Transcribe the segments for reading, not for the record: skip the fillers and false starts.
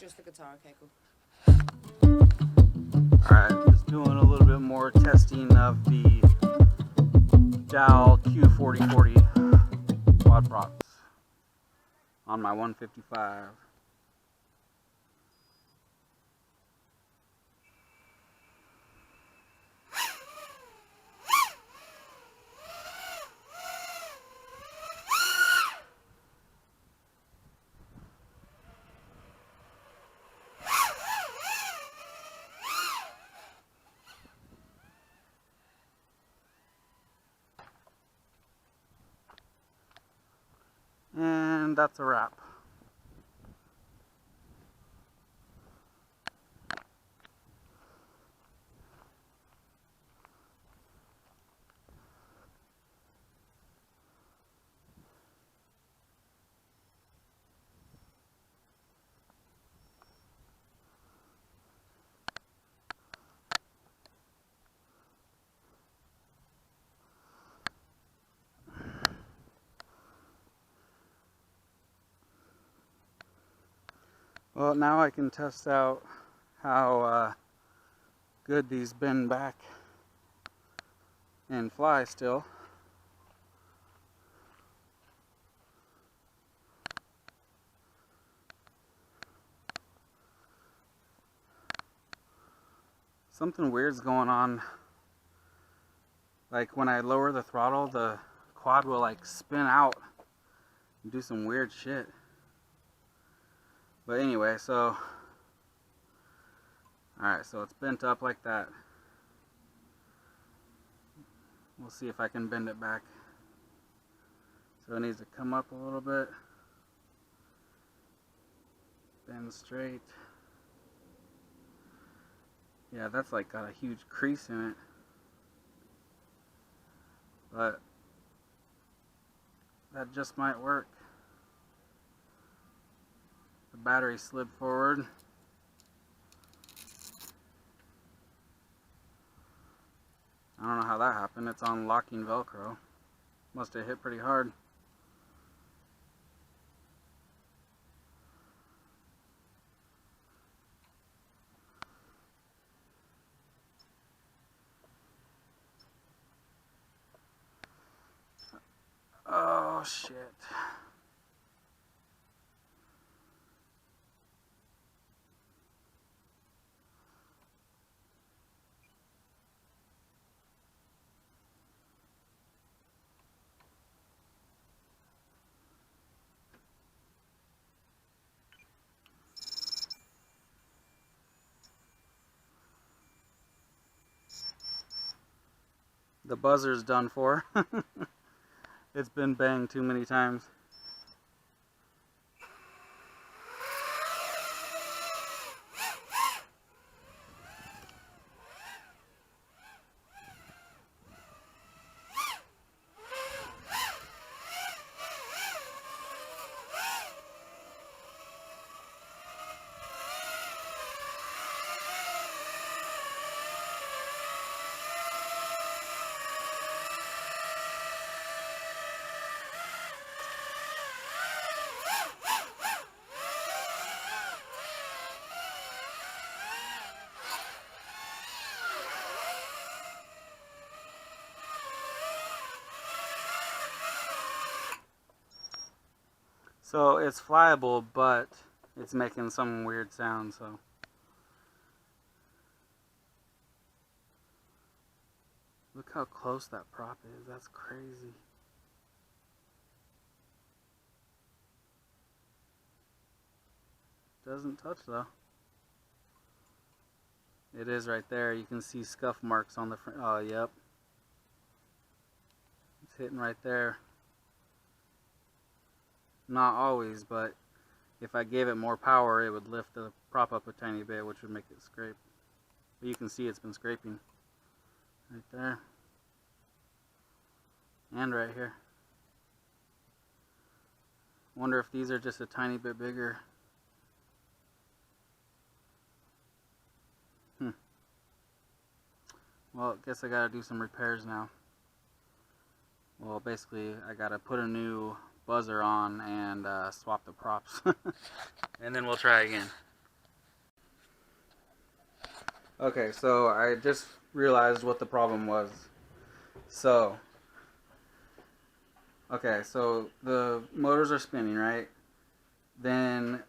Just the guitar. Okay, cool. Alright, just doing a little bit more testing of the q4040 quad props on my 155. And that's a wrap. Well, now I can test out how good these bend back and fly still. Something weird's going on. Like when I lower the throttle, the quad will like spin out and do some weird shit. But anyway, so alright, so it's bent up like that. We'll see if I can bend it back. So it needs to come up a little bit. Bend straight. Yeah, that's like got a huge crease in it. But that just might work. The battery slid forward. I don't know how that happened. It's on locking Velcro. Must have hit pretty hard. Oh shit. The buzzer's done for. It's been banged too many times. So it's flyable, but it's making some weird sound, so. Look how close that prop is. That's crazy. Doesn't touch though. It is right there. You can see scuff marks on the front. Oh, yep. It's hitting right there. Not always, but if I gave it more power, it would lift the prop up a tiny bit, which would make it scrape. But you can see it's been scraping. Right there. And right here. Wonder if these are just a tiny bit bigger. Well, I guess I gotta do some repairs now. Well, basically, I gotta put a new buzzer on and swap the props. And then we'll try again. Okay, so I just realized what the problem was. So, okay, so the motors are spinning, right? Then,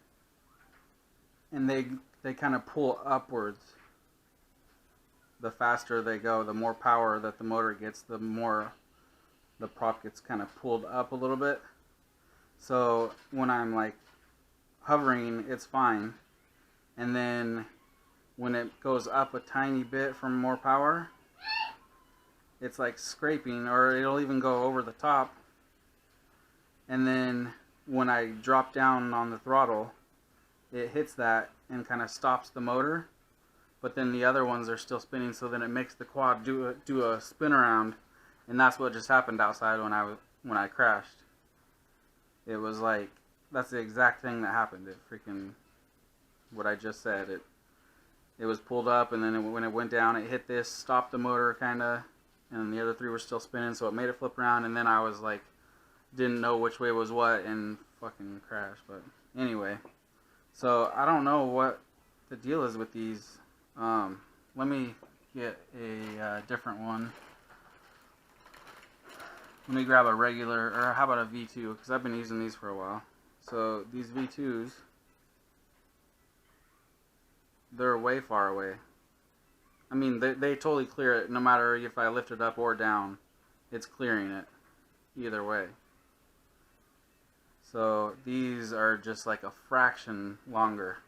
and they kind of pull upwards. The faster they go, the more power that the motor gets, the more the prop gets kind of pulled up a little bit. So when I'm like hovering, it's fine. And then when it goes up a tiny bit from more power, it's like scraping, or it'll even go over the top. And then when I drop down on the throttle, it hits that and kind of stops the motor. But then the other ones are still spinning, so then it makes the quad do a spin around, and that's what just happened outside when I crashed. It was like, that's the exact thing that happened. It freaking, what I just said. It was pulled up, and then when it went down, it hit this, stopped the motor kind of, and the other three were still spinning, so it made it flip around, and then I was like, didn't know which way was what, and fucking crashed. But anyway, so I don't know what the deal is with these. Let me get a different one. Let me grab a regular, or how about a V2, because I've been using these for a while. So these V2s, they're way far away. I mean, they totally clear it, no matter if I lift it up or down. It's clearing it, either way. So these are just like a fraction longer,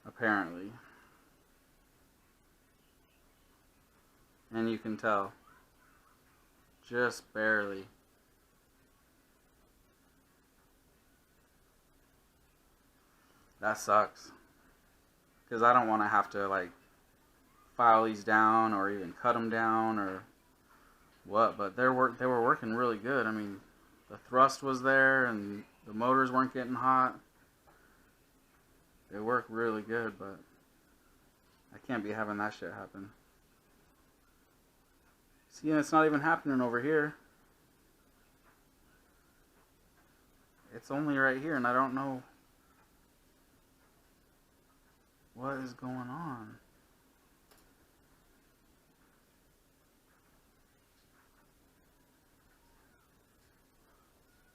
apparently. And you can tell. Just barely. That sucks. Because I don't want to have to like file these down or even cut them down or what. But they were working really good. I mean, the thrust was there and the motors weren't getting hot. They work really good, but I can't be having that shit happen. See, it's not even happening over here. It's only right here, and I don't know what is going on.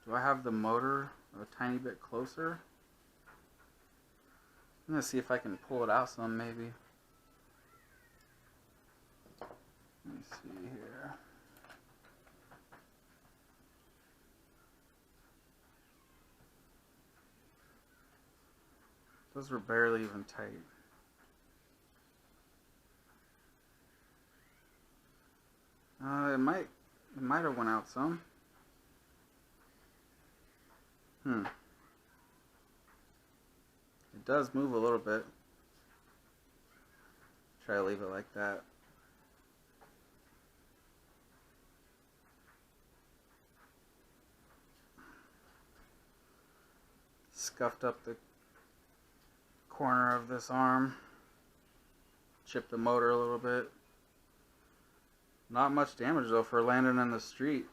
Do I have the motor a tiny bit closer? I'm gonna see if I can pull it out some, maybe. Let me see here. Those were barely even tight. It might have went out some. It does move a little bit. Try to leave it like that. Scuffed up the corner of this arm. Chipped the motor a little bit. Not much damage though for landing in the street.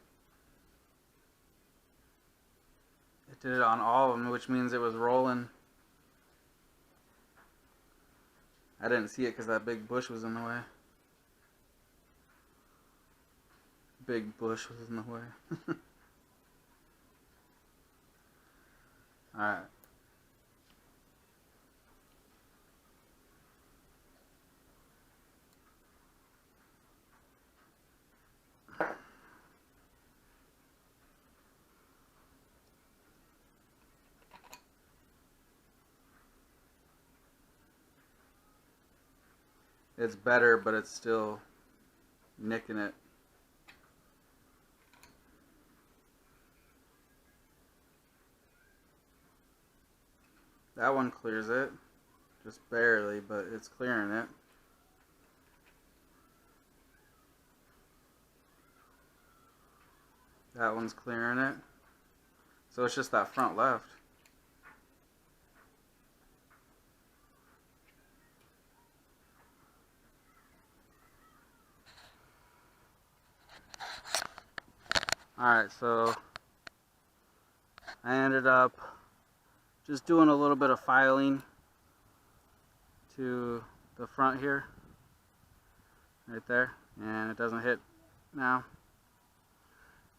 It did it on all of them, which means it was rolling. I didn't see it because that big bush was in the way. Big bush was in the way. Alright. It's better, but it's still nicking it. That one clears it. Just barely, but it's clearing it. That one's clearing it. So it's just that front left. Alright, so I ended up just doing a little bit of filing to the front here, right there, and it doesn't hit now.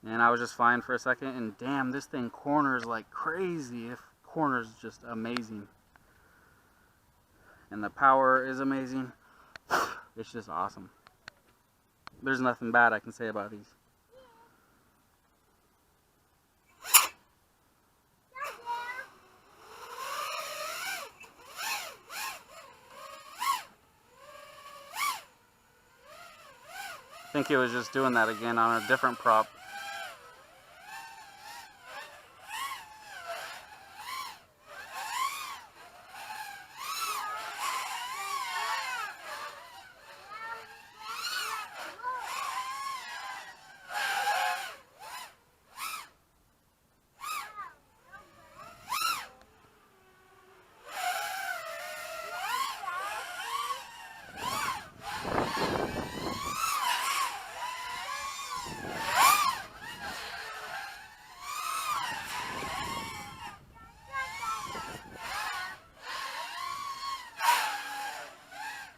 And I was just flying for a second, and damn, this thing corners like crazy. It corners just amazing, and the power is amazing. It's just awesome. There's nothing bad I can say about these. I think it was just doing that again on a different prop.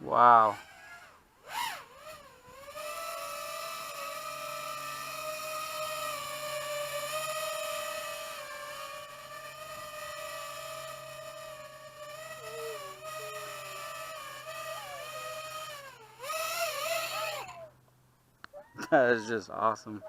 Wow. That is just awesome.